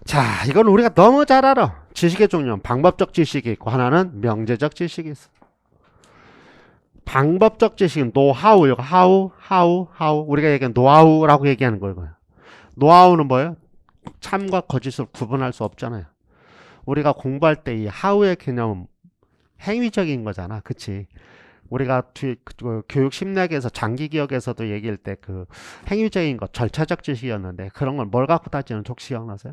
자, 이건 우리가 너무 잘 알아. 지식의 종류는 방법적 지식이 있고 하나는 명제적 지식이 있어. 방법적 지식은 노하우, 하우. 우리가 얘기하는 노하우라고 얘기하는 거예요. 노하우는 뭐예요? 참과 거짓을 구분할 수 없잖아요. 우리가 공부할 때 이 하우의 개념은 행위적인 거잖아. 그치? 우리가 교육 심리학에서 장기 기억에서도 얘기할 때 그 행위적인 것, 절차적 지식이었는데 그런 걸 뭘 갖고 따지는 혹시 기억나세요?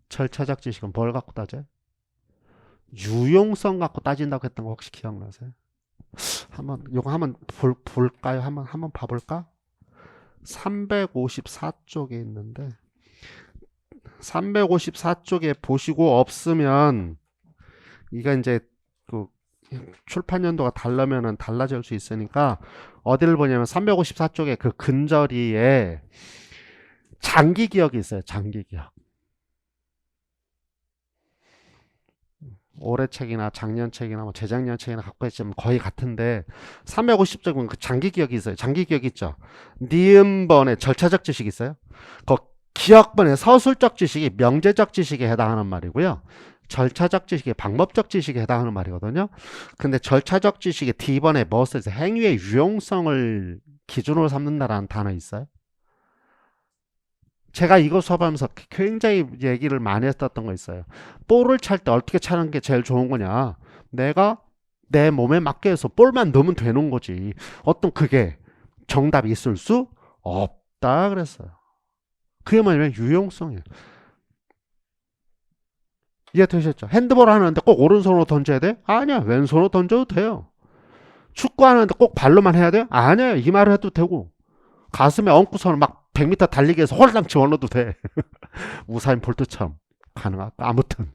절차적 지식은 뭘 갖고 따져요? 유용성 갖고 따진다고 했던 거 혹시 기억나세요? 요거 한번 볼까요? 한번 봐볼까? 354쪽에 있는데 354쪽에 보시고 없으면 이게 이제 그 출판 연도가 다르면은 달라질 수 있으니까 어디를 보냐면 354쪽에 그 근저리에 장기 기억이 있어요. 장기 기억. 올해 책이나 작년 책이나 뭐 재작년 책이나 갖고 있으면 거의 같은데 350쪽은 그 장기 기억이 있어요. 장기 기억이 있죠. 니은번에 절차적 지식이 있어요. 그 기억번에 서술적 지식이 명제적 지식에 해당하는 말이고요. 절차적 지식이 방법적 지식에 해당하는 말이거든요. 근데 절차적 지식의 D번에 무엇을 행위의 유용성을 기준으로 삼는다라는 단어 있어요. 제가 이거 수업하면서 굉장히 얘기를 많이 했었던 거 있어요. 볼을 찰 때 어떻게 차는 게 제일 좋은 거냐? 내가 내 몸에 맞게 해서 볼만 넣으면 되는 거지. 어떤 그게 정답이 있을 수 없다 그랬어요. 그게 뭐냐면 유용성이에요. 이해되셨죠? 핸드볼 하는데 꼭 오른손으로 던져야 돼? 아니야. 왼손으로 던져도 돼요. 축구 하는데 꼭 발로만 해야 돼? 아니야. 이 말을 해도 되고. 가슴에 얹고서는 막 100m 달리기 해서 홀랑 집어넣어도 돼. 우사인 볼트처럼 가능하고. 아무튼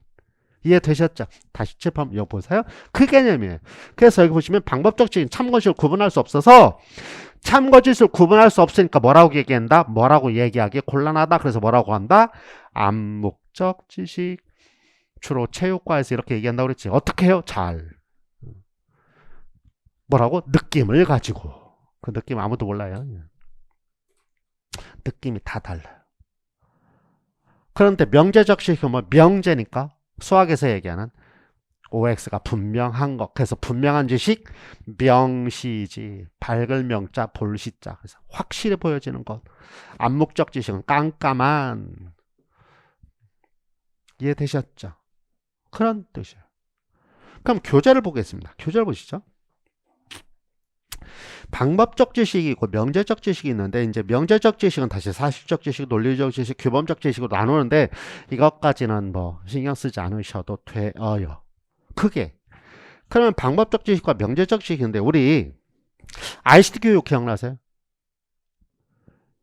이해되셨죠? 다시 칠판 이거 보세요. 그 개념이에요. 그래서 여기 보시면 방법적 지식 참거짓을 구분할 수 없어서 참거짓을 구분할 수 없으니까 뭐라고 얘기한다? 뭐라고 얘기하기 곤란하다. 그래서 뭐라고 한다? 암묵적 지식. 주로 체육과에서 이렇게 얘기한다고 그랬지. 어떻게 해요? 잘. 뭐라고? 느낌을 가지고. 그 느낌 아무도 몰라요. 느낌이 다 달라요. 그런데 명제적 지식은 뭐 명제니까 수학에서 얘기하는 OX가 분명한 것. 그래서 분명한 지식 명시지. 밝을 명자 볼시자. 그래서 확실히 보여지는 것. 암묵적 지식은 깜깜한. 이해되셨죠? 그런 뜻이에요. 그럼 교재를 보겠습니다. 교재를 보시죠. 방법적 지식이 있고 명제적 지식이 있는데 이제 명제적 지식은 다시 사실적 지식, 논리적 지식, 규범적 지식으로 나누는데 이것까지는 뭐 신경 쓰지 않으셔도 돼요. 크게. 그러면 방법적 지식과 명제적 지식인데 우리 ICT 교육 기억나세요?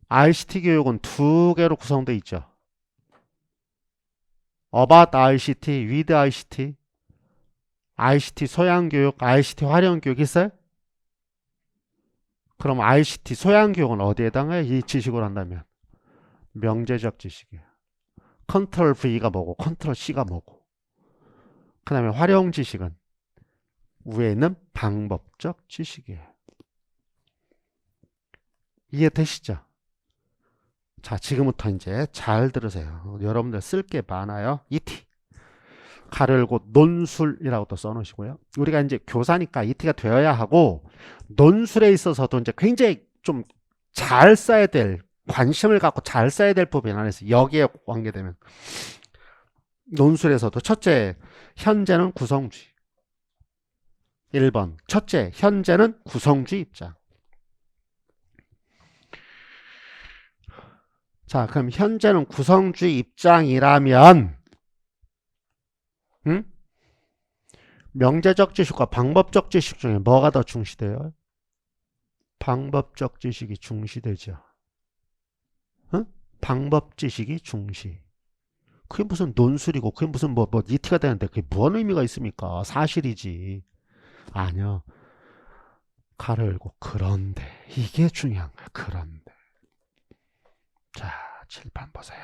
ICT 교육은 두 개로 구성되어 있죠. About ICT, with ICT, ICT 소양교육, ICT 활용교육 있어요? 그럼 ICT 소양교육은 어디에 해당해요? 이 지식으로 한다면 명제적 지식이에요. 컨트롤 V가 뭐고 컨트롤 C가 뭐고 그 다음에 활용 지식은 위에 있는 방법적 지식이에요. 이해되시죠? 자, 지금부터 이제 잘 들으세요. 여러분들 쓸 게 많아요. ET 가르고 논술이라고 또 써놓으시고요. 우리가 이제 교사니까 ET가 되어야 하고 논술에 있어서도 이제 굉장히 좀 잘 써야 될 관심을 갖고 잘 써야 될 부분이 하나 있어요. 여기에 관계되면 논술에서도 첫째 현재는 구성주의. 1번 첫째 현재는 구성주의 입장. 자, 그럼 현재는 구성주의 입장이라면 명제적 지식과 방법적 지식 중에 뭐가 더 중시돼요? 방법적 지식이 중시되죠. 방법 지식이 중시. 그게 무슨 논술이고 그게 무슨 뭐 니티가 되는데 그게 뭔 의미가 있습니까? 사실이지. 아니요. 가르고 그런데 이게 중요한 거야. 그런데. 자, 칠판 보세요.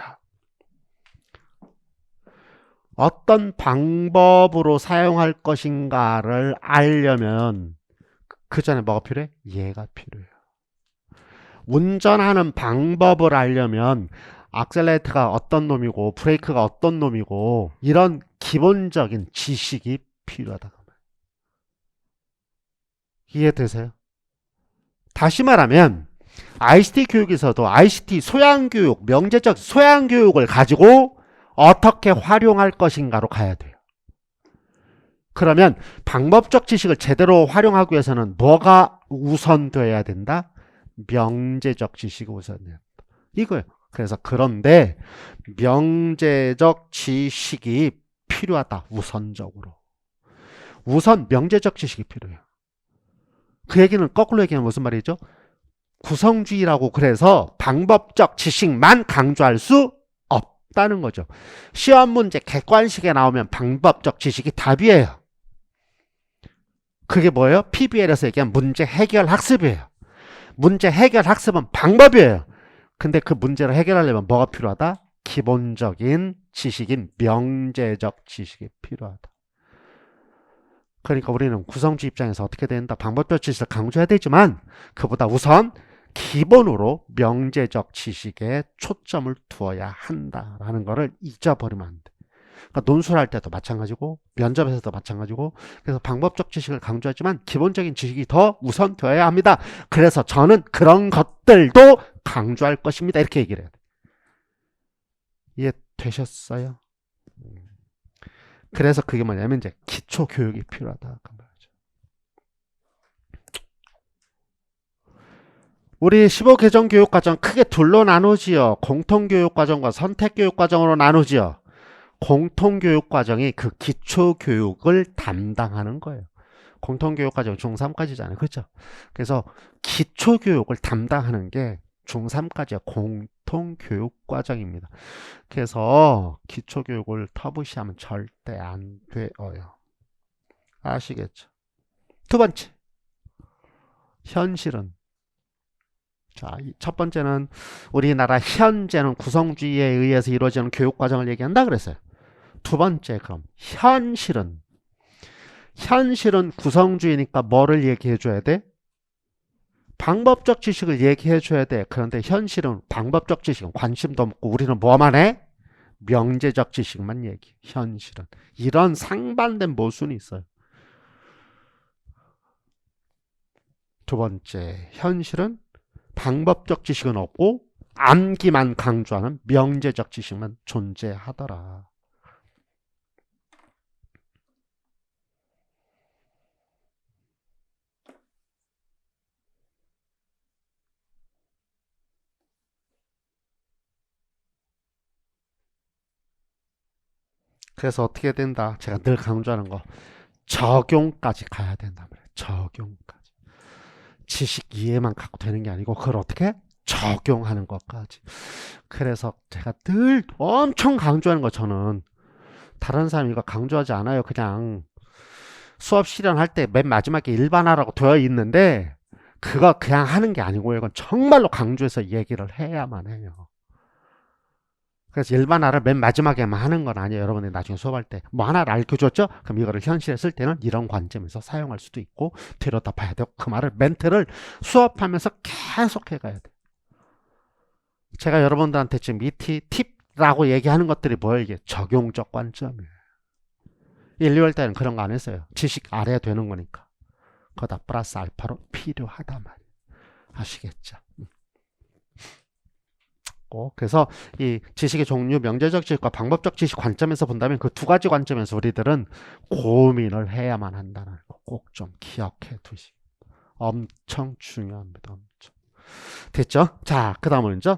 어떤 방법으로 사용할 것인가를 알려면 그 전에 뭐가 필요해? 이해가 필요해요. 운전하는 방법을 알려면 악셀레이터가 어떤 놈이고 브레이크가 어떤 놈이고 이런 기본적인 지식이 필요하다. 이해되세요? 다시 말하면 ICT 교육에서도 ICT 소양교육, 명제적 소양교육을 가지고 어떻게 활용할 것인가로 가야 돼요. 그러면 방법적 지식을 제대로 활용하기 위해서는 뭐가 우선돼야 된다? 명제적 지식이 우선돼야 된다. 이거예요. 그래서 그런데 명제적 지식이 필요하다. 우선적으로. 우선 명제적 지식이 필요해요. 그 얘기는 거꾸로 얘기하면 무슨 말이죠? 구성주의라고 그래서 방법적 지식만 강조할 수 없다는 거죠. 시험 문제 객관식에 나오면 방법적 지식이 답이에요. 그게 뭐예요? PBL에서 얘기한 문제 해결 학습이에요. 문제 해결 학습은 방법이에요. 근데 그 문제를 해결하려면 뭐가 필요하다? 기본적인 지식인 명제적 지식이 필요하다. 그러니까 우리는 구성주의 입장에서 어떻게 된다? 방법적 지식을 강조해야 되지만 그보다 우선 기본으로 명제적 지식에 초점을 두어야 한다라는 것을 잊어버리면 안 돼. 그러니까 논술을 할 때도 마찬가지고 면접에서도 마찬가지고 그래서 방법적 지식을 강조하지만 기본적인 지식이 더 우선되어야 합니다. 그래서 저는 그런 것들도 강조할 것입니다. 이렇게 얘기를 해야 돼. 이해되셨어요? 그래서 그게 뭐냐면 이제 기초교육이 필요하다. 그 말이죠. 우리 15개정 교육과정 크게 둘로 나누지요. 공통교육과정과 선택교육과정으로 나누지요. 공통교육과정이 그 기초교육을 담당하는 거예요. 공통교육과정 중3까지잖아요. 그렇죠? 그래서 기초교육을 담당하는 게 중3까지의 공통교육과정입니다. 그래서 기초교육을 터부시하면 절대 안 돼요. 아시겠죠? 두 번째, 현실은. 자, 첫 번째는 우리나라 현재는 구성주의에 의해서 이루어지는 교육과정을 얘기한다 그랬어요. 두 번째, 그럼 현실은 구성주의니까 뭐를 얘기해 줘야 돼? 방법적 지식을 얘기해 줘야 돼. 그런데 현실은 방법적 지식은 관심도 없고 우리는 뭐만 해? 명제적 지식만 얘기. 현실은 이런 상반된 모순이 있어요. 두 번째, 현실은 방법적 지식은 없고 암기만 강조하는 명제적 지식만 존재하더라. 그래서 어떻게 된다? 제가 늘 강조하는 거 적용까지 가야 된단 말이에요. 적용까지. 지식 이해만 갖고 되는 게 아니고 그걸 어떻게 적용하는 것까지. 그래서 제가 늘 엄청 강조하는 거 저는 다른 사람이 이거 강조하지 않아요. 그냥 수업 실현할 때 맨 마지막에 일반화라고 되어 있는데 그거 그냥 하는 게 아니고요. 이건 정말로 강조해서 얘기를 해야만 해요. 그래서 일반화를 맨 마지막에만 하는 건 아니에요. 여러분이 나중에 수업할 때 뭐 하나를 알려줬죠? 그럼 이거를 현실에 쓸 때는 이런 관점에서 사용할 수도 있고 들여다 봐야 되고 그 말을 멘트를 수업하면서 계속 해가야 돼요. 제가 여러분들한테 지금 이 팁이라고 얘기하는 것들이 뭐예요? 이게 적용적 관점이에요. 1, 2월 때는 그런 거 안 했어요. 지식 알아야 되는 거니까. 거기다 플러스 알파로 필요하단 말이에요. 아시겠죠? 그래서 이 지식의 종류, 명제적 지식과 방법적 지식 관점에서 본다면 그 두 가지 관점에서 우리들은 고민을 해야만 한다는 거 꼭 좀 기억해 두시고 엄청 중요합니다. 엄청. 됐죠? 자, 그 다음은 이제